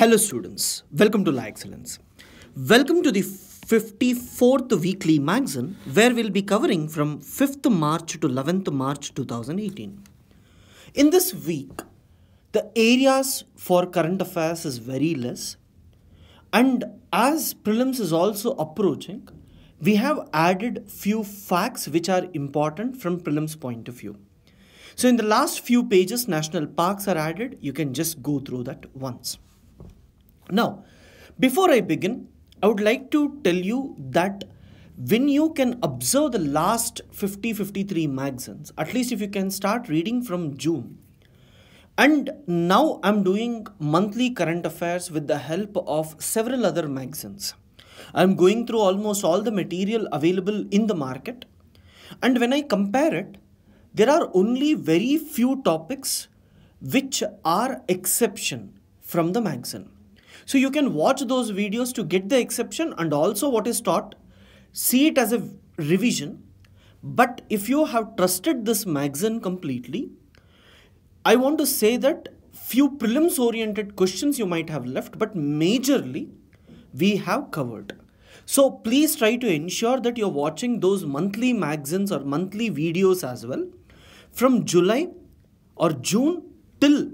Hello students, welcome to La Excellence. Welcome to the 54th weekly magazine where we'll be covering from 5th March to 11th March 2018. In this week, the areas for current affairs is very less, and as prelims is also approaching, we have added few facts which are important from prelims point of view. So in the last few pages, national parks are added. You can just go through that once. Now, before I begin, I would like to tell you that when you can observe the last 53 magazines, at least if you can start reading from June, and now I'm doing monthly current affairs with the help of several other magazines. I'm going through almost all the material available in the market, and when I compare it, there are only very few topics which are exception from the magazine. So you can watch those videos to get the exception and also what is taught, see it as a revision. But if you have trusted this magazine completely, I want to say that few prelims oriented questions you might have left, but majorly we have covered. So please try to ensure that you're watching those monthly magazines or monthly videos as well from July or June till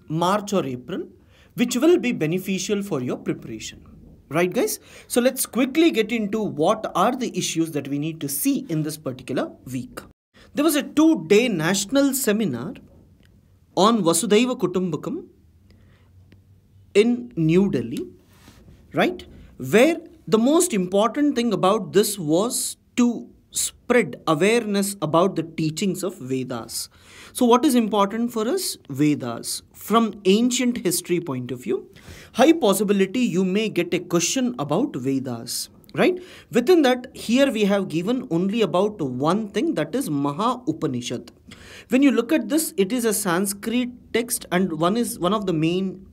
March or April, which will be beneficial for your preparation. Right, guys? So let's quickly get into what are the issues that we need to see in this particular week. There was a 2-day national seminar on Vasudhaiva Kutumbakam in New Delhi, right? Where the most important thing about this was to spread awareness about the teachings of Vedas. So what is important for us? Vedas. From ancient history point of view, high possibility you may get a question about Vedas, right? Within that, here we have given only about one thing, that is Maha Upanishad. When you look at this, it is a Sanskrit text and one of the main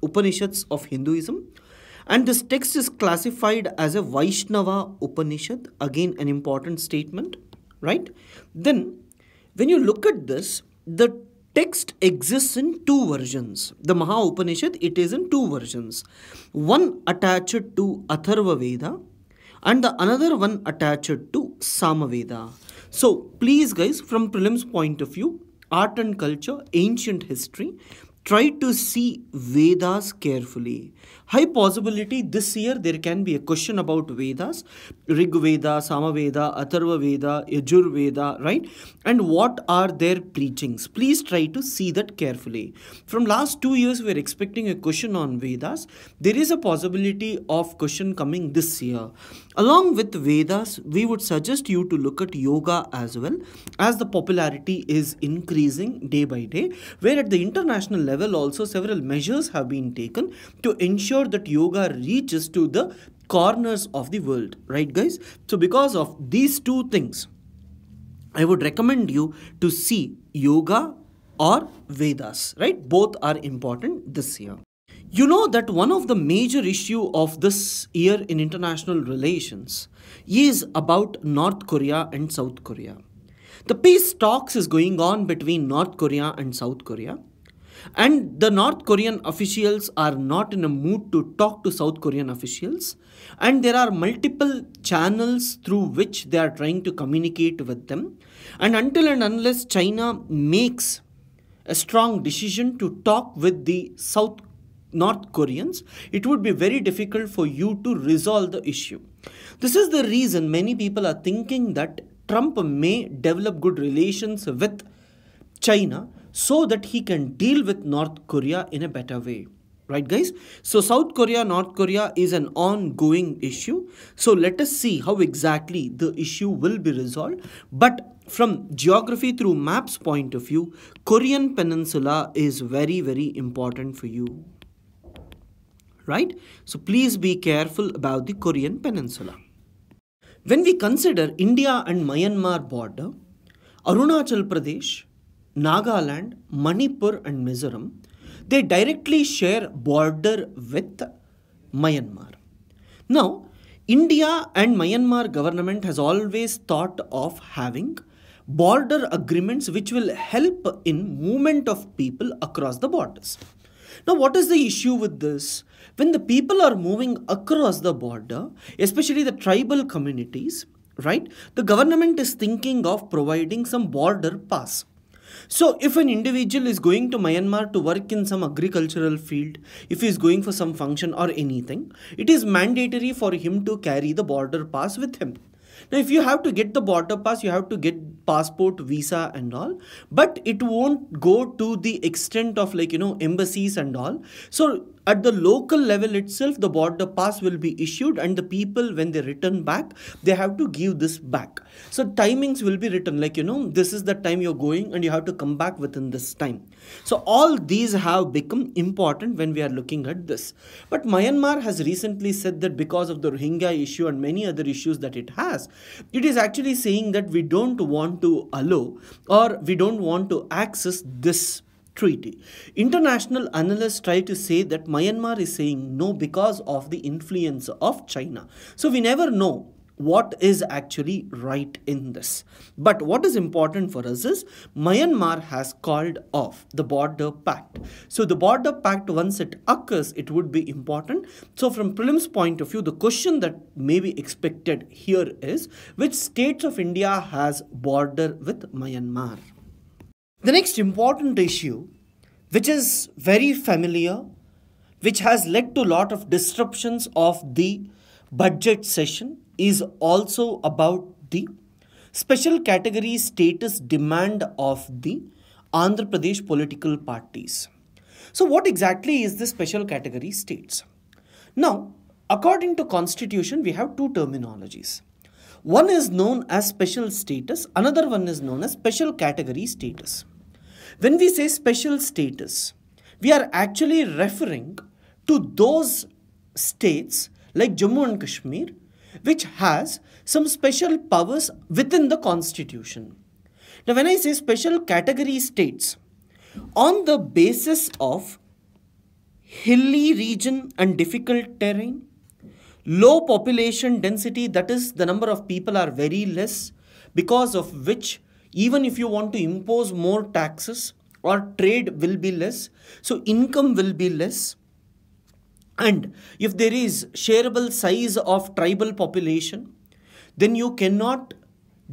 Upanishads of Hinduism. And this text is classified as a Vaishnava Upanishad. Again, an important statement, right? Then, when you look at this, the text exists in two versions. The Maha Upanishad, it is in two versions. One attached to Atharva Veda and the another one attached to Samaveda. So, please guys, from prelims point of view, art and culture, ancient history, try to see Vedas carefully. High possibility this year there can be a question about Vedas, Rig Veda, Samaveda, Atharva Veda, Yajur Veda, right? And what are their preachings? Please try to see that carefully. From last 2 years we are expecting a question on Vedas. There is a possibility of question coming this year. Along with Vedas, we would suggest you to look at yoga as well, as the popularity is increasing day by day, where at the international level also several measures have been taken to ensure that yoga reaches to the corners of the world, right guys? So because of these two things, I would recommend you to see yoga or Vedas, right? Both are important this year. You know that one of the major issue of this year in international relations is about North Korea and South Korea. The peace talks is going on between North Korea and South Korea. And the North Korean officials are not in a mood to talk to South Korean officials. And there are multiple channels through which they are trying to communicate with them. And until and unless China makes a strong decision to talk with the North Koreans, it would be very difficult for you to resolve the issue. This is the reason many people are thinking that Trump may develop good relations with China so that he can deal with North Korea in a better way. Right guys? So South Korea, North Korea is an ongoing issue. So let us see how exactly the issue will be resolved. But from geography through maps point of view, Korean Peninsula is very, very important for you. Right? So please be careful about the Korean Peninsula. When we consider India and Myanmar border, Arunachal Pradesh, Nagaland, Manipur and Mizoram, they directly share border with Myanmar. Now, India and Myanmar government has always thought of having border agreements which will help in movement of people across the borders. Now, what is the issue with this? When the people are moving across the border, especially the tribal communities, right, the government is thinking of providing some border pass. So if an individual is going to Myanmar to work in some agricultural field, if he is going for some function or anything, it is mandatory for him to carry the border pass with him. Now, if you have to get the border pass, you have to get passport, visa and all, but it won't go to the extent of embassies and all. So at the local level itself, the border pass will be issued, and the people, when they return back, they have to give this back. So timings will be written this is the time you're going and you have to come back within this time. So all these have become important when we are looking at this. But Myanmar has recently said that because of the Rohingya issue and many other issues that it has, it is actually saying that we don't want to allow or we don't want to access this treaty. International analysts try to say that Myanmar is saying no because of the influence of China. So we never know what is actually right in this. But what is important for us is Myanmar has called off the border pact. So the border pact, once it occurs, it would be important. So from prelims point of view, the question that may be expected here is which states of India has border with Myanmar? The next important issue, which is very familiar, which has led to a lot of disruptions of the budget session, is also about the special category status demand of the Andhra Pradesh political parties. So what exactly is the special category states? Now, according to Constitution, we have two terminologies. One is known as special status, another one is known as special category status. When we say special status, we are actually referring to those states like Jammu and Kashmir, which has some special powers within the Constitution. Now, when I say special category states, on the basis of hilly region and difficult terrain, low population density, that is the number of people are very less, because of which even if you want to impose more taxes or trade will be less, so income will be less. And if there is shareable size of tribal population, then you cannot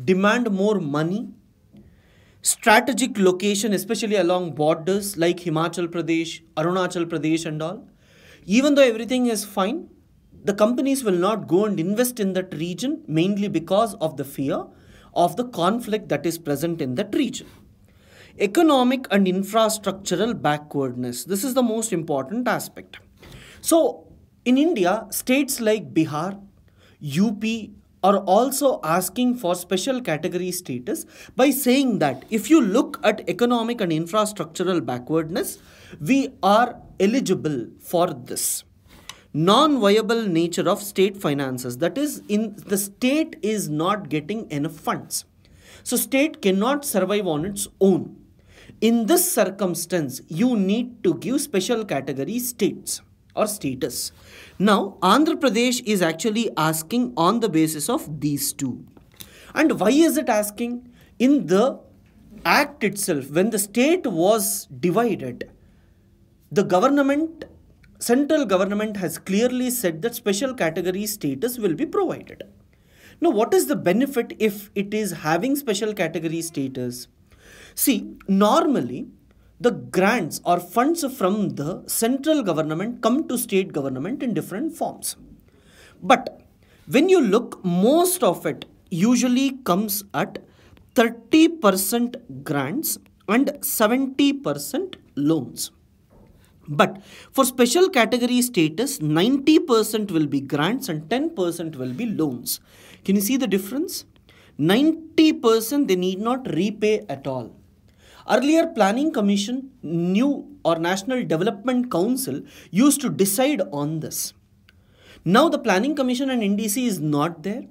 demand more money. Strategic location, especially along borders like Himachal Pradesh, Arunachal Pradesh and all, even though everything is fine, the companies will not go and invest in that region, mainly because of the fear of the conflict that is present in that region. Economic and infrastructural backwardness. This is the most important aspect. So in India, states like Bihar, UP are also asking for special category status by saying that if you look at economic and infrastructural backwardness, we are eligible for this. Non-viable nature of state finances, that is, in the state is not getting enough funds. So state cannot survive on its own. In this circumstance, you need to give special category states or status. Now, Andhra Pradesh is actually asking on the basis of these two. And why is it asking? In the Act itself, when the state was divided, the government, central government has clearly said that special category status will be provided. Now, what is the benefit if it is having special category status? See, normally, the grants or funds from the central government come to state government in different forms. But when you look, most of it usually comes at 30% grants and 70% loans. But for special category status, 90% will be grants and 10% will be loans. Can you see the difference? 90% they need not repay at all. Earlier, Planning Commission, National Development Council used to decide on this. Now the Planning Commission and NDC is not there.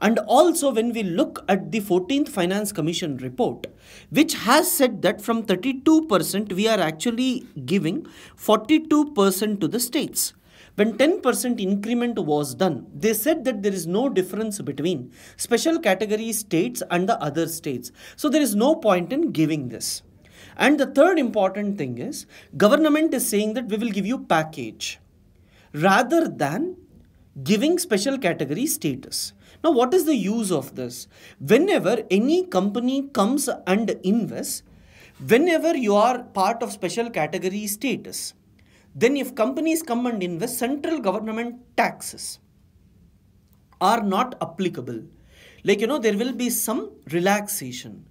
And also when we look at the 14th Finance Commission report, which has said that from 32% we are actually giving 42% to the states. When 10% increment was done, they said that there is no difference between special category states and the other states. So there is no point in giving this. And the third important thing is, government is saying that we will give you package rather than giving special category status. Now, what is the use of this? Whenever any company comes and invests, whenever you are part of special category status, then if companies come and invest, central government taxes are not applicable. Like, there will be some relaxation.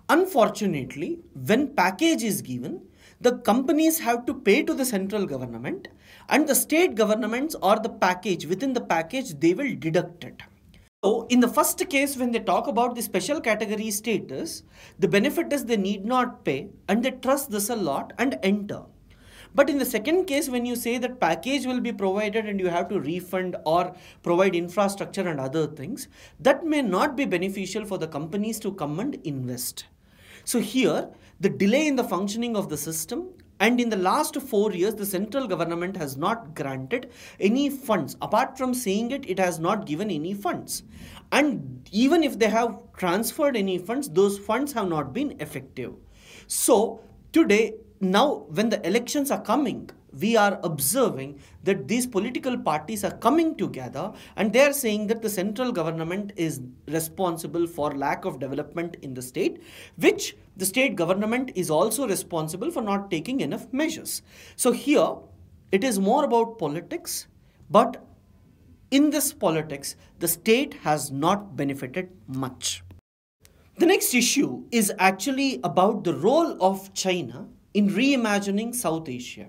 Unfortunately, when package is given, the companies have to pay to the central government, and the state governments or the package, within the package, they will deduct it. So, in the first case, when they talk about the special category status, the benefit is they need not pay and they trust this a lot and enter. But in the second case, when you say that package will be provided and you have to refund or provide infrastructure and other things, that may not be beneficial for the companies to come and invest. So here, the delay in the functioning of the system, and in the last 4 years, the central government has not granted any funds. Apart from saying it, it has not given any funds. And even if they have transferred any funds, those funds have not been effective. So today, now when the elections are coming, we are observing that these political parties are coming together and they are saying that the central government is responsible for lack of development in the state, which the state government is also responsible for not taking enough measures. So here it is more about politics, but in this politics, the state has not benefited much. The next issue is actually about the role of China in reimagining South Asia.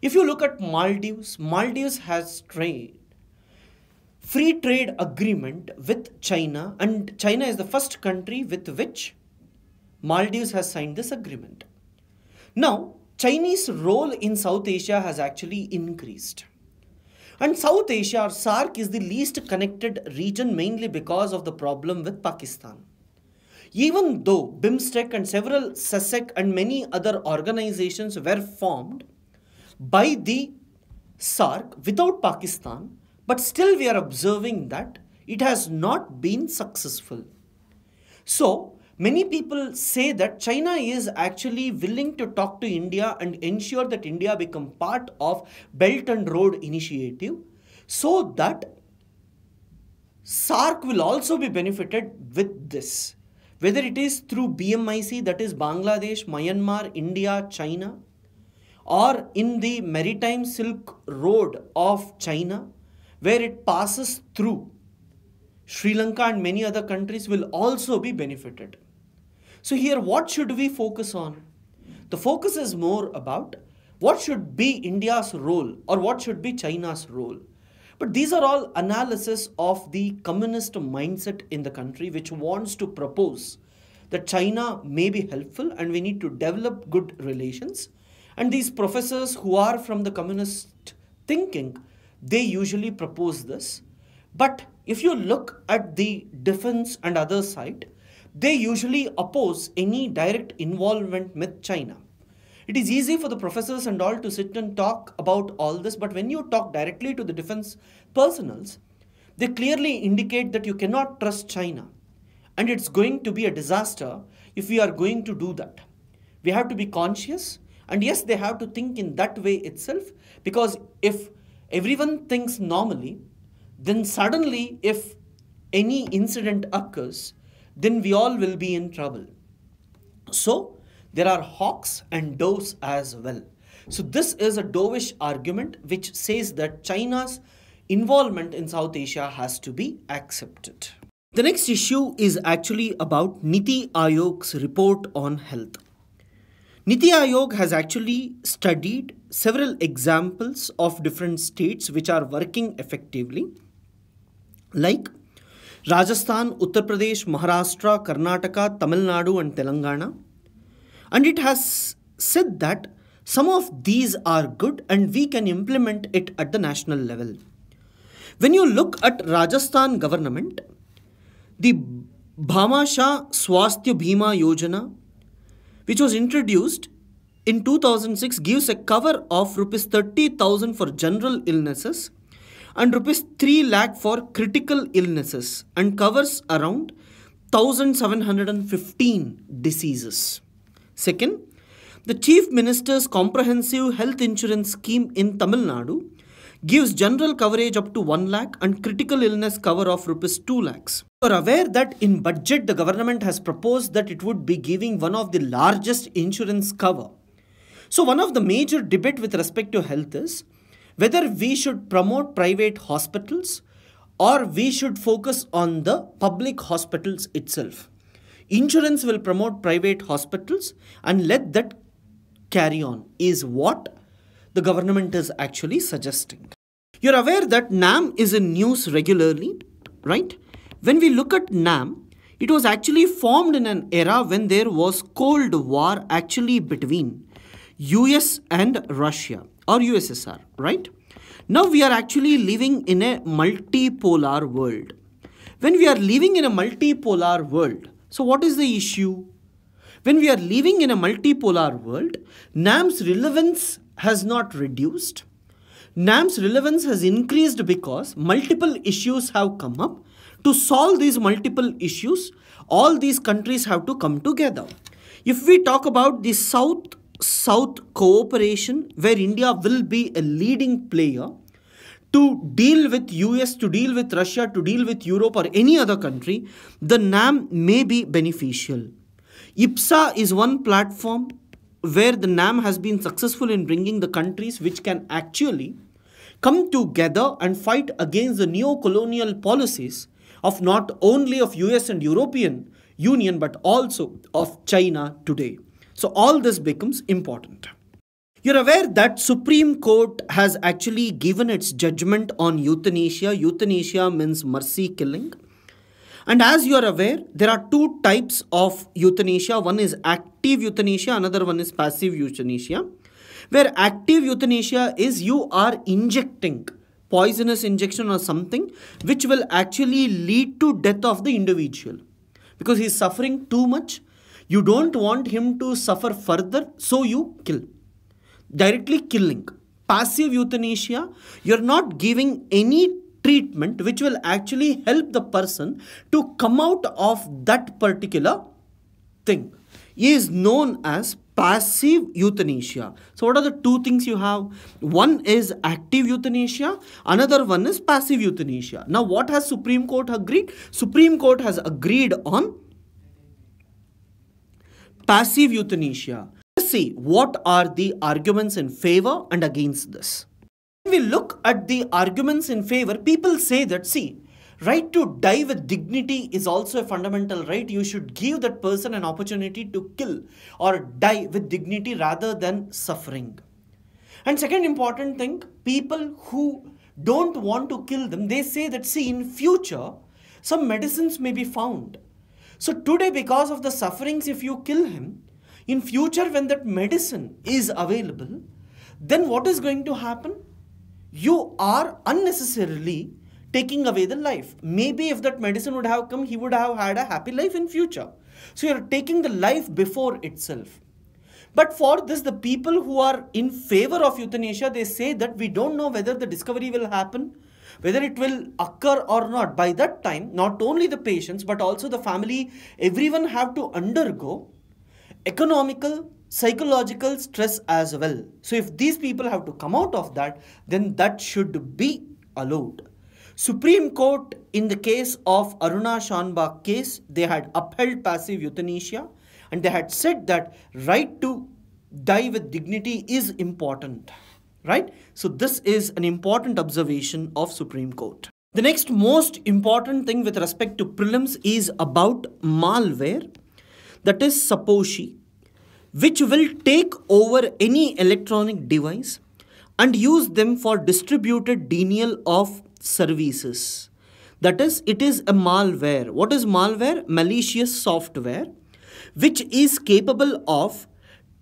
If you look at Maldives, Maldives has free trade agreement with China, and China is the first country with which Maldives has signed this agreement. Now, Chinese role in South Asia has actually increased. And South Asia, or SAARC, is the least connected region mainly because of the problem with Pakistan. Even though BIMSTEC and several SASEC and many other organizations were formed by the SAARC without Pakistan, but still we are observing that it has not been successful. So, many people say that China is actually willing to talk to India and ensure that India become part of Belt and Road Initiative so that SAARC will also be benefited with this. Whether it is through BMIC, that is Bangladesh, Myanmar, India, China, or in the Maritime Silk Road of China, where it passes through Sri Lanka and many other countries, will also be benefited. So here, what should we focus on? The focus is more about what should be India's role or what should be China's role. But these are all analysis of the communist mindset in the country, which wants to propose that China may be helpful and we need to develop good relations. And these professors who are from the communist thinking, they usually propose this. But if you look at the defense and other side, they usually oppose any direct involvement with China. It is easy for the professors and all to sit and talk about all this, but when you talk directly to the defense personals, they clearly indicate that you cannot trust China. And it's going to be a disaster if we are going to do that. We have to be conscious, and yes, they have to think in that way itself, because if everyone thinks normally, then suddenly if any incident occurs, then we all will be in trouble. So, there are hawks and doves as well. So this is a dovish argument which says that China's involvement in South Asia has to be accepted. The next issue is actually about Niti Aayog's report on health. Niti Aayog has actually studied several examples of different states which are working effectively, like Rajasthan, Uttar Pradesh, Maharashtra, Karnataka, Tamil Nadu and Telangana. And it has said that some of these are good and we can implement it at the national level. When you look at Rajasthan government, the Bhamasha Swasthya Bhima Yojana, which was introduced in 2006, gives a cover of rupees 30,000 for general illnesses and rupees 3 lakh for critical illnesses and covers around 1,715 diseases. Second, the Chief Minister's Comprehensive Health Insurance Scheme in Tamil Nadu gives general coverage up to 1 lakh and critical illness cover of rupees 2 lakhs. You are aware that in budget the government has proposed that it would be giving one of the largest insurance cover. So one of the major debate with respect to health is whether we should promote private hospitals or we should focus on the public hospitals itself. Insurance will promote private hospitals and let that carry on is what the government is actually suggesting. You're aware that NAM is in news regularly, right? When we look at NAM, it was actually formed in an era when there was Cold War actually between US and Russia or USSR, right? Now we are actually living in a multipolar world. When we are living in a multipolar world, so what is the issue? When we are living in a multipolar world, NAM's relevance has not reduced. NAM's relevance has increased because multiple issues have come up. To solve these multiple issues, all these countries have to come together. If we talk about the South-South cooperation, where India will be a leading player to deal with US, to deal with Russia, to deal with Europe or any other country, the NAM may be beneficial. IPSA is one platform where the NAM has been successful in bringing the countries which can actually come together and fight against the neo-colonial policies of not only of US and European Union but also of China today. So all this becomes important. You're aware that Supreme Court has actually given its judgment on euthanasia. Euthanasia means mercy killing. And as you are aware, there are two types of euthanasia. One is active euthanasia, another one is passive euthanasia. Where active euthanasia is you are injecting poisonous injection or something which will actually lead to death of the individual. Because he is suffering too much. You don't want him to suffer further, so you kill. Directly killing. Passive euthanasia, you're not giving any treatment which will actually help the person to come out of that particular thing. Is known as passive euthanasia. So what are the two things you have? One is active euthanasia, another one is passive euthanasia. Now what has Supreme Court agreed? Supreme Court has agreed on passive euthanasia. Let's see what are the arguments in favor and against this. When we look at the arguments in favor, people say that, see, right to die with dignity is also a fundamental right. You should give that person an opportunity to kill or die with dignity rather than suffering. And second important thing, people who don't want to kill them, they say that, see, in future, some medicines may be found. So today, because of the sufferings, if you kill him, in future when that medicine is available, then what is going to happen? You are unnecessarily taking away the life. Maybe if that medicine would have come, he would have had a happy life in future. So you are taking the life before itself. But for this, the people who are in favor of euthanasia, they say that we don't know whether the discovery will happen, whether it will occur or not. By that time, not only the patients, but also the family, everyone have to undergo economical, psychological stress as well. So if these people have to come out of that, then that should be allowed. Supreme Court, in the case of Aruna Shanbag case, they had upheld passive euthanasia and they had said that right to die with dignity is important, right? So this is an important observation of Supreme Court. The next most important thing with respect to prelims is about malware, that is Saposhi, which will take over any electronic device and use them for distributed denial of services. That is, it is a malware. What is malware? Malicious software, which is capable of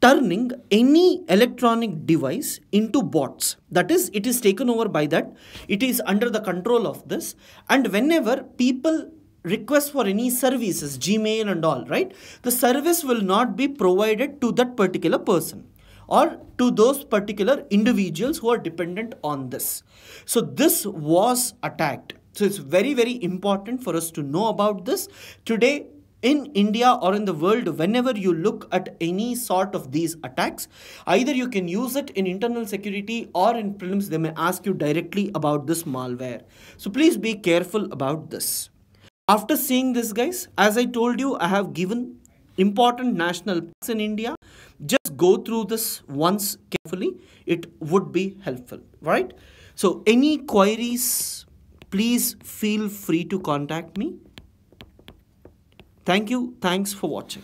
turning any electronic device into bots. That is, it is taken over by that. It is under the control of this. And whenever people request for any services, Gmail and all, right, the service will not be provided to that particular person or to those particular individuals who are dependent on this. So this was attacked. So it's very, very important for us to know about this. Today, In India or in the world, whenever you look at any sort of these attacks, either you can use it in internal security or in prelims, they may ask you directly about this malware. So please be careful about this. After seeing this, guys, as I told you, I have given important national pacts in India. Just go through this once carefully. It would be helpful, right? So any queries, please feel free to contact me. Thank you. Thanks for watching.